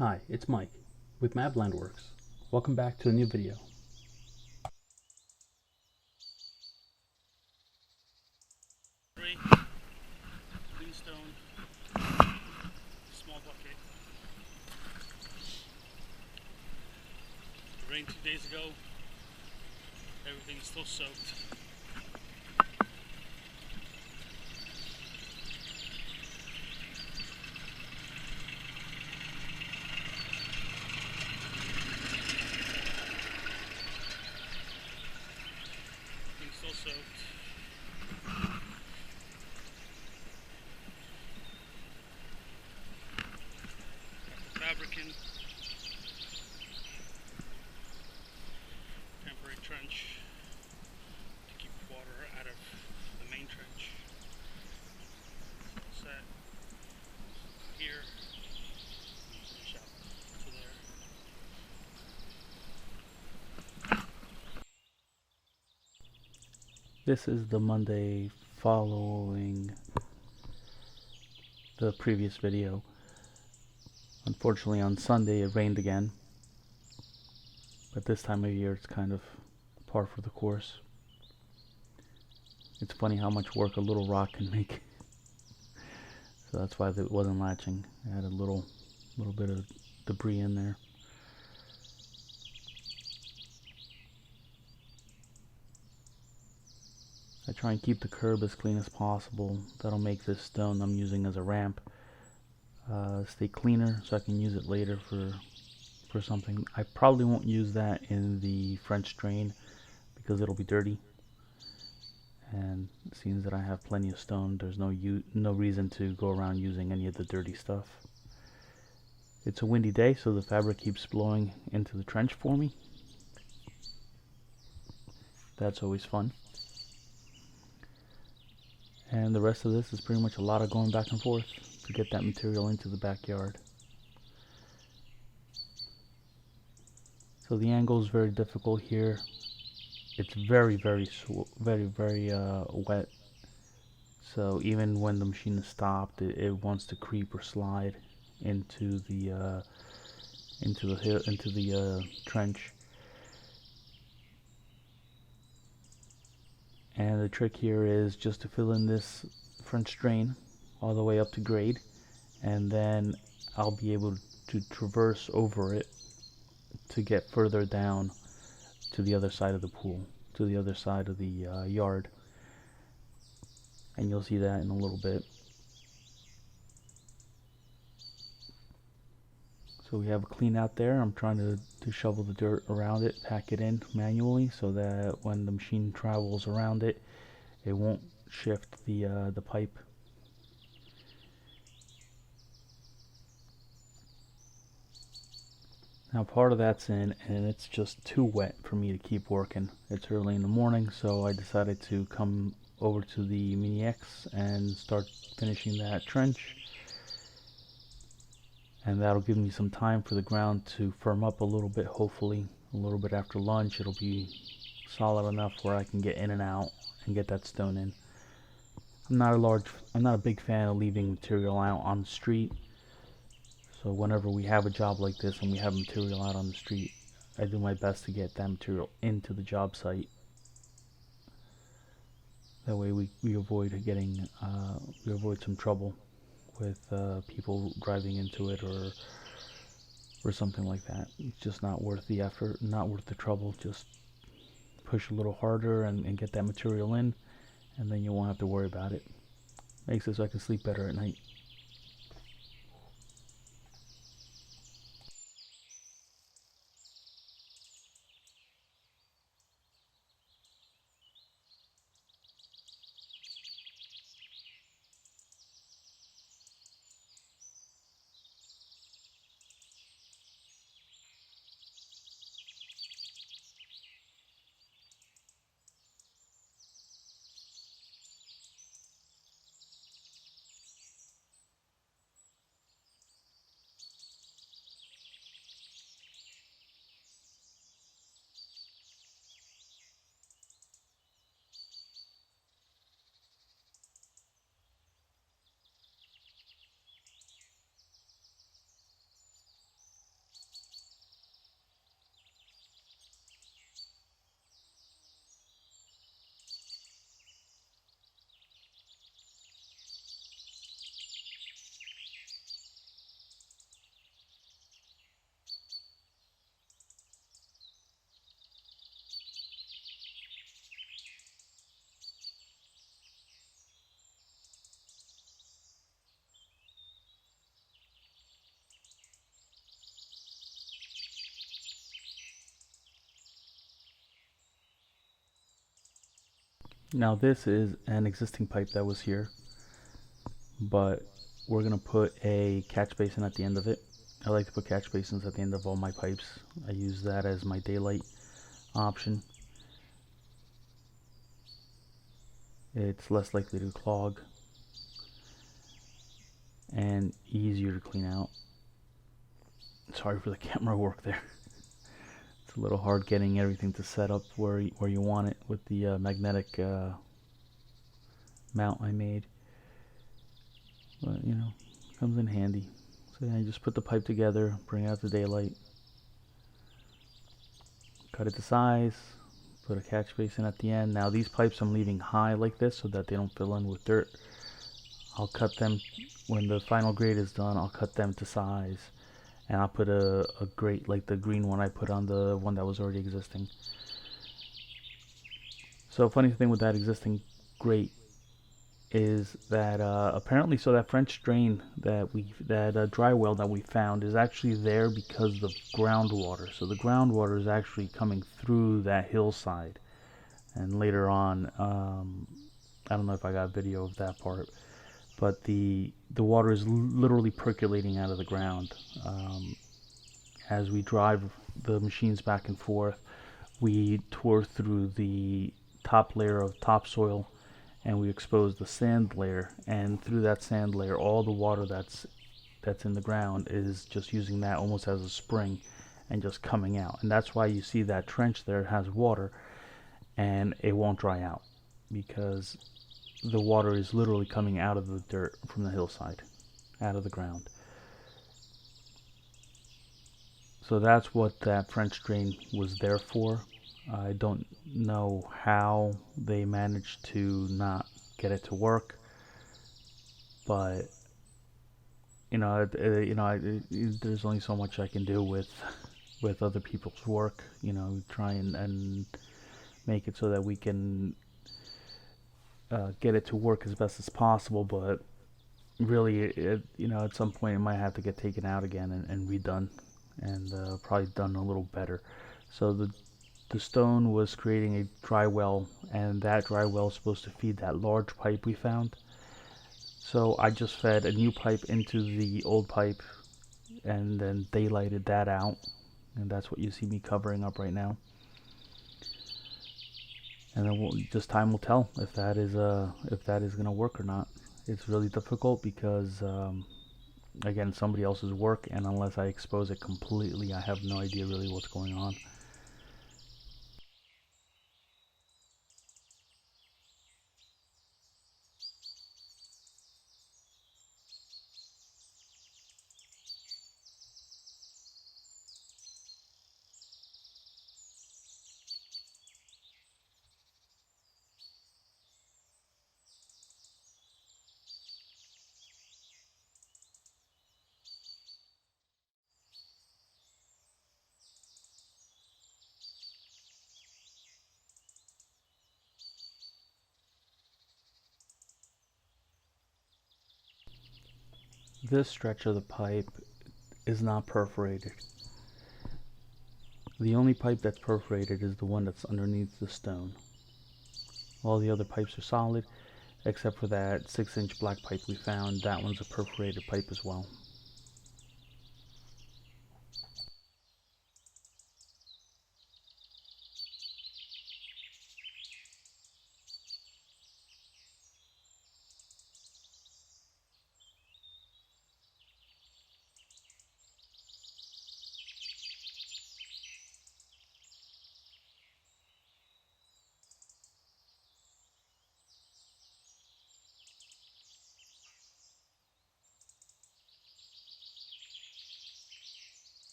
Hi, it's Mike with Mad Blendworks. Welcome back to a new video. Clean stone, small bucket. It rained 2 days ago. Everything is still soaked. Everything's still soaked. Got the fabric in. Temporary trench to keep water out of the main trench. Set here. Finish out to there. This is the Monday following the previous video. Unfortunately, on Sunday it rained again, but this time of year it's kind of par for the course. It's funny how much work a little rock can make. So that's why it wasn't latching. I had a little bit of debris in there. I try and keep the curb as clean as possible. That'll make this stone I'm using as a ramp stay cleaner so I can use it later for something. I probably won't use that in the French drain because it'll be dirty. And it seems that I have plenty of stone. There's no reason to go around using any of the dirty stuff. It's a windy day, so the fabric keeps blowing into the trench for me. That's always fun. And the rest of this is pretty much a lot of going back and forth to get that material into the backyard. So the angle is very difficult here. It's very wet. So even when the machine is stopped, it wants to creep or slide into the trench. And the trick here is just to fill in this French drain all the way up to grade, and then I'll be able to traverse over it to get further down to the other side of the pool, to the other side of the yard. And you'll see that in a little bit. So we have a clean out there. I'm trying to shovel the dirt around it, pack it in manually so that when the machine travels around it, it won't shift the pipe. Now part of that's in, and it's just too wet for me to keep working. It's early in the morning, so I decided to come over to the Mini X and start finishing that trench. And that'll give me some time for the ground to firm up a little bit. Hopefully a little bit after lunch it'll be solid enough where I can get in and out and get that stone in. I'm not a big fan of leaving material out on the street. So whenever we have a job like this and we have material out on the street, I do my best to get that material into the job site. That way we avoid we avoid some trouble with people driving into it or something like that. It's just not worth the effort, not worth the trouble. Just push a little harder and get that material in, and then you won't have to worry about it. Makes it so I can sleep better at night. Now this is an existing pipe that was here, but we're gonna put a catch basin at the end of it. I like to put catch basins at the end of all my pipes. I use that as my daylight option. It's less likely to clog and easier to clean out. Sorry for the camera work there. It's a little hard getting everything to set up where you want it with the magnetic mount I made. But you know, comes in handy. So yeah, you just put the pipe together, bring out the daylight, cut it to size, put a catch basin at the end. Now these pipes I'm leaving high like this so that they don't fill in with dirt. I'll cut them when the final grade is done. I'll cut them to size, and I'll put a grate like the green one I put on the one that was already existing. So funny thing with that existing grate is that apparently, so that French drain that dry well that we found is actually there because of groundwater. So the groundwater is actually coming through that hillside, and later on, I don't know if I got video of that part, but the water is literally percolating out of the ground. As we drive the machines back and forth, we tore through the top layer of topsoil and we expose the sand layer, and through that sand layer all the water that's in the ground is just using that almost as a spring and just coming out. And that's why you see that trench there has water and it won't dry out, because the water is literally coming out of the dirt from the hillside, out of the ground. So that's what that French drain was there for. I don't know how they managed to not get it to work, but there's only so much I can do with other people's work. Try and make it so that we can get it to work as best as possible. But really, at some point it might have to get taken out again and redone, and probably done a little better. So the stone was creating a dry well, and that dry well is supposed to feed that large pipe we found. So I just fed a new pipe into the old pipe and then daylighted that out, and that's what you see me covering up right now. And then just time will tell if that is going to work or not. It's really difficult because again, somebody else's work, and unless I expose it completely, I have no idea really what's going on. This stretch of the pipe is not perforated. The only pipe that's perforated is the one that's underneath the stone. All the other pipes are solid, except for that 6-inch black pipe we found. That one's a perforated pipe as well.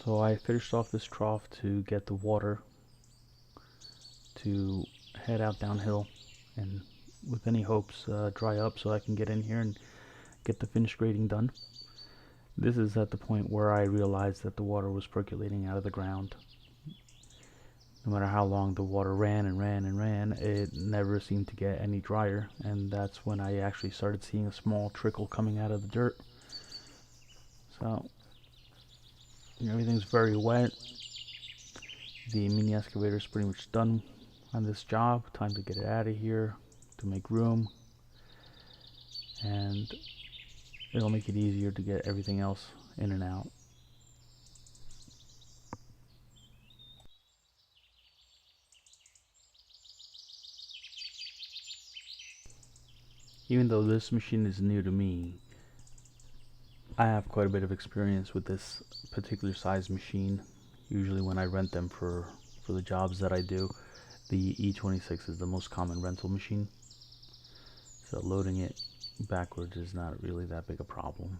So I finished off this trough to get the water to head out downhill and with any hopes dry up so I can get in here and get the finished grading done. This is at the point where I realized that the water was percolating out of the ground. No matter how long the water ran and ran and ran, it never seemed to get any drier, and that's when I actually started seeing a small trickle coming out of the dirt. So everything's very wet. The mini excavator is pretty much done on this job. Time to get it out of here to make room, and it'll make it easier to get everything else in and out. Even though this machine is new to me, I have quite a bit of experience with this particular size machine. Usually when I rent them for the jobs that I do, the E26 is the most common rental machine. So loading it backwards is not really that big a problem.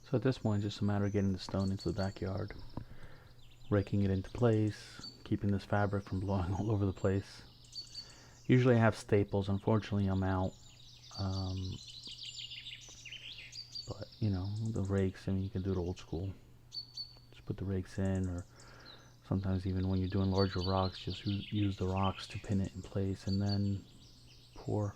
So at this point, it's just a matter of getting the stone into the backyard, raking it into place, keeping this fabric from blowing all over the place. Usually I have staples. Unfortunately, I'm out. But, you know, the rakes, I mean, you can do it old school. Just put the rakes in, or sometimes even when you're doing larger rocks, just use the rocks to pin it in place and then pour.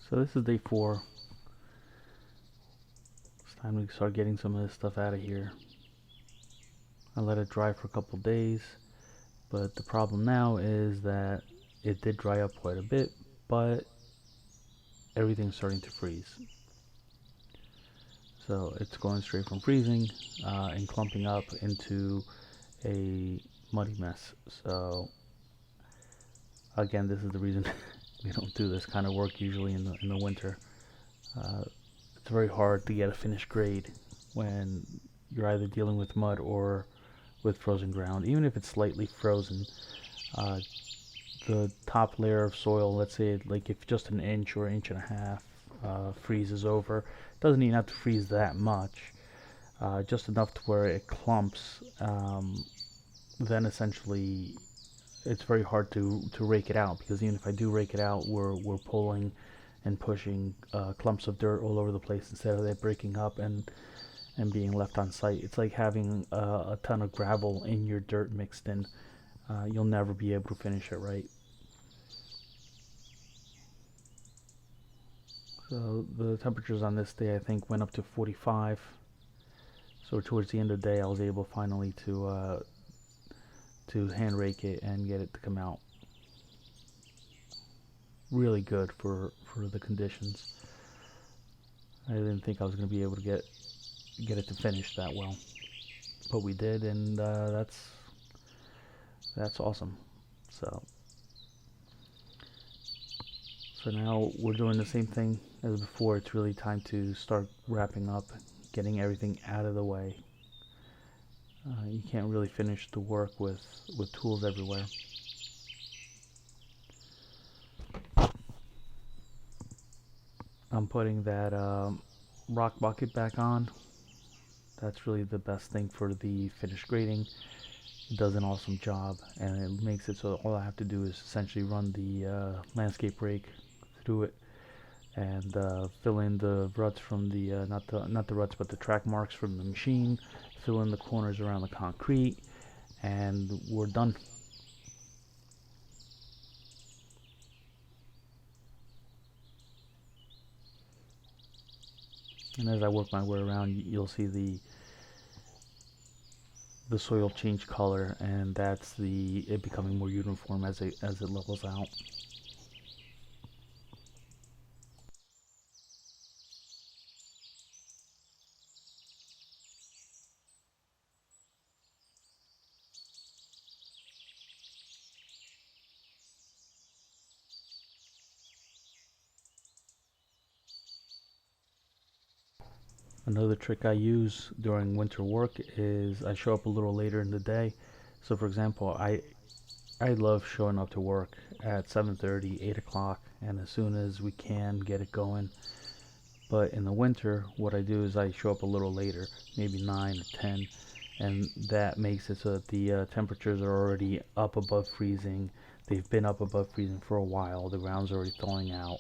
So this is day 4. It's time to start getting some of this stuff out of here. I let it dry for a couple days, but the problem now is that it did dry up quite a bit, but everything's starting to freeze. So it's going straight from freezing and clumping up into a muddy mess. So again, this is the reason we don't do this kind of work usually in the winter. It's very hard to get a finished grade when you're either dealing with mud or with frozen ground. Even if it's slightly frozen, the top layer of soil, let's say like if just an inch or inch and a half freezes over, it doesn't even have to freeze that much, just enough to where it clumps, then essentially it's very hard to rake it out, because even if I do rake it out, we're pulling and pushing clumps of dirt all over the place instead of it breaking up and being left on site. It's like having a ton of gravel in your dirt mixed in. You'll never be able to finish it right. So the temperatures on this day I think went up to 45. So towards the end of the day I was able finally to hand rake it and get it to come out really good for the conditions. I didn't think I was going to be able to get it to finish that well, but we did, and that's awesome. So now we're doing the same thing as before. It's really time to start wrapping up getting everything out of the way. You can't really finish the work with tools everywhere. I'm putting that rock bucket back on. That's really the best thing for the finished grading. It does an awesome job, and it makes it so all I have to do is essentially run the landscape rake through it and fill in the ruts from the not the ruts but the track marks from the machine, fill in the corners around the concrete, and we're done. And as I work my way around, you'll see the soil change color, and that's it becoming more uniform as it levels out. Another trick I use during winter work is I show up a little later in the day. So for example, I love showing up to work at 7:30, 8 o'clock, and as soon as we can get it going. But in the winter, what I do is I show up a little later, maybe 9 or 10, and that makes it so that the temperatures are already up above freezing. They've been up above freezing for a while. The ground's already thawing out.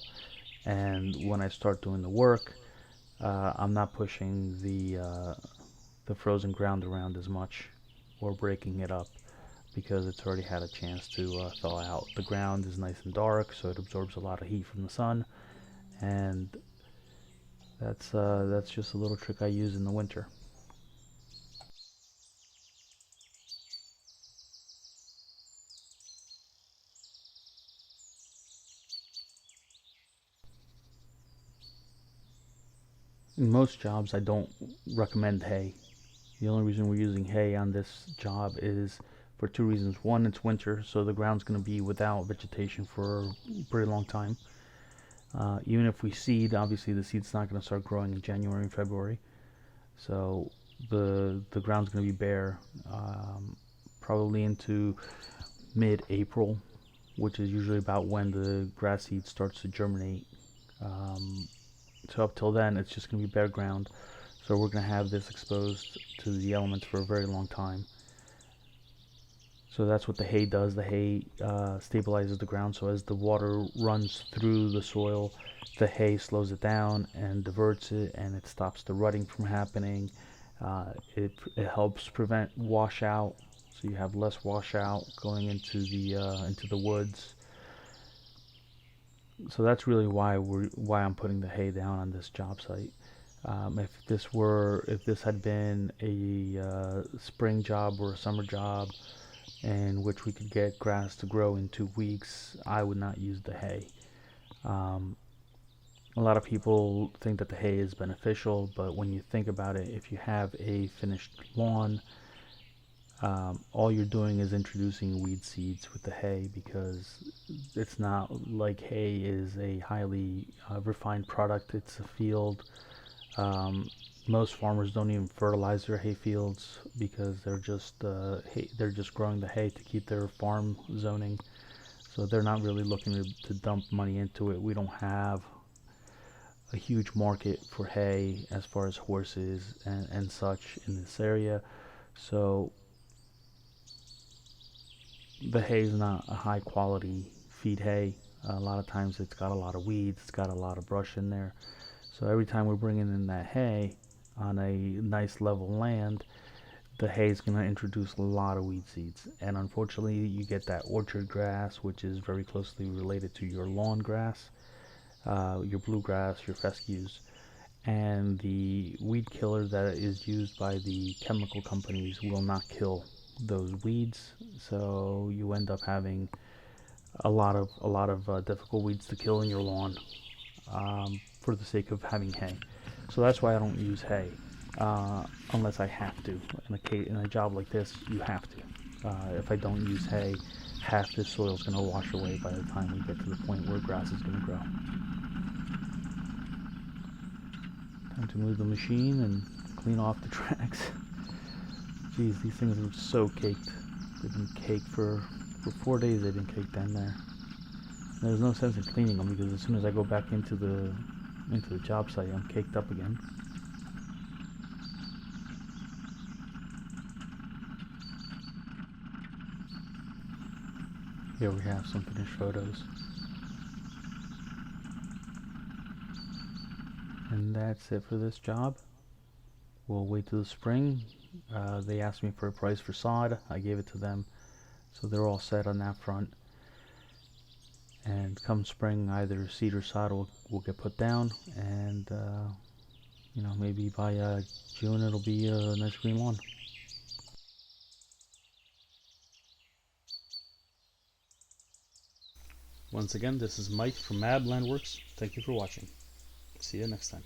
And when I start doing the work, I'm not pushing the frozen ground around as much or breaking it up because it's already had a chance to thaw out. The ground is nice and dark, so it absorbs a lot of heat from the sun, and that's just a little trick I use in the winter. In most jobs, I don't recommend hay. The only reason we're using hay on this job is for two reasons. One, it's winter, so the ground's going to be without vegetation for a very long time. Even if we seed, obviously the seed's not going to start growing in January and February. So the ground's going to be bare probably into mid-April, which is usually about when the grass seed starts to germinate. So up till then, it's just going to be bare ground. So we're going to have this exposed to the elements for a very long time. So that's what the hay does. The hay stabilizes the ground, so as the water runs through the soil, the hay slows it down and diverts it, and it stops the rutting from happening. It helps prevent washout, so you have less washout going into the woods. So that's really why I'm putting the hay down on this job site. If this had been a spring job or a summer job in which we could get grass to grow in 2 weeks, I would not use the hay. A lot of people think that the hay is beneficial, but when you think about it, if you have a finished lawn, all you're doing is introducing weed seeds with the hay, because it's not like hay is a highly refined product. It's a field. Most farmers don't even fertilize their hay fields because they're just growing the hay to keep their farm zoning. So they're not really looking to dump money into it. We don't have a huge market for hay as far as horses and such in this area. So the hay is not a high quality feed hay. A lot of times it's got a lot of weeds, it's got a lot of brush in there. So every time we're bringing in that hay on a nice level land, the hay is going to introduce a lot of weed seeds. And unfortunately, you get that orchard grass, which is very closely related to your lawn grass, your bluegrass, your fescues. And the weed killer that is used by the chemical companies will not kill those weeds, so you end up having a lot of difficult weeds to kill in your lawn for the sake of having hay. So that's why I don't use hay unless I have to. In a job like this, you have to. If I don't use hay, half this soil is going to wash away by the time we get to the point where grass is going to grow. Time to move the machine and clean off the tracks. Jeez, these things are so caked. They've been caked for 4 days. They've been caked down there. There's no sense in cleaning them because as soon as I go back into the job site, I'm caked up again. Here we have some finished photos. And that's it for this job. We'll wait till the spring. They asked me for a price for sod. I gave it to them. So they're all set on that front. And come spring, either seed or sod will get put down. And, you know, maybe by June it'll be a nice green lawn. Once again, this is Mike from Mab Landworks. Thank you for watching. See you next time.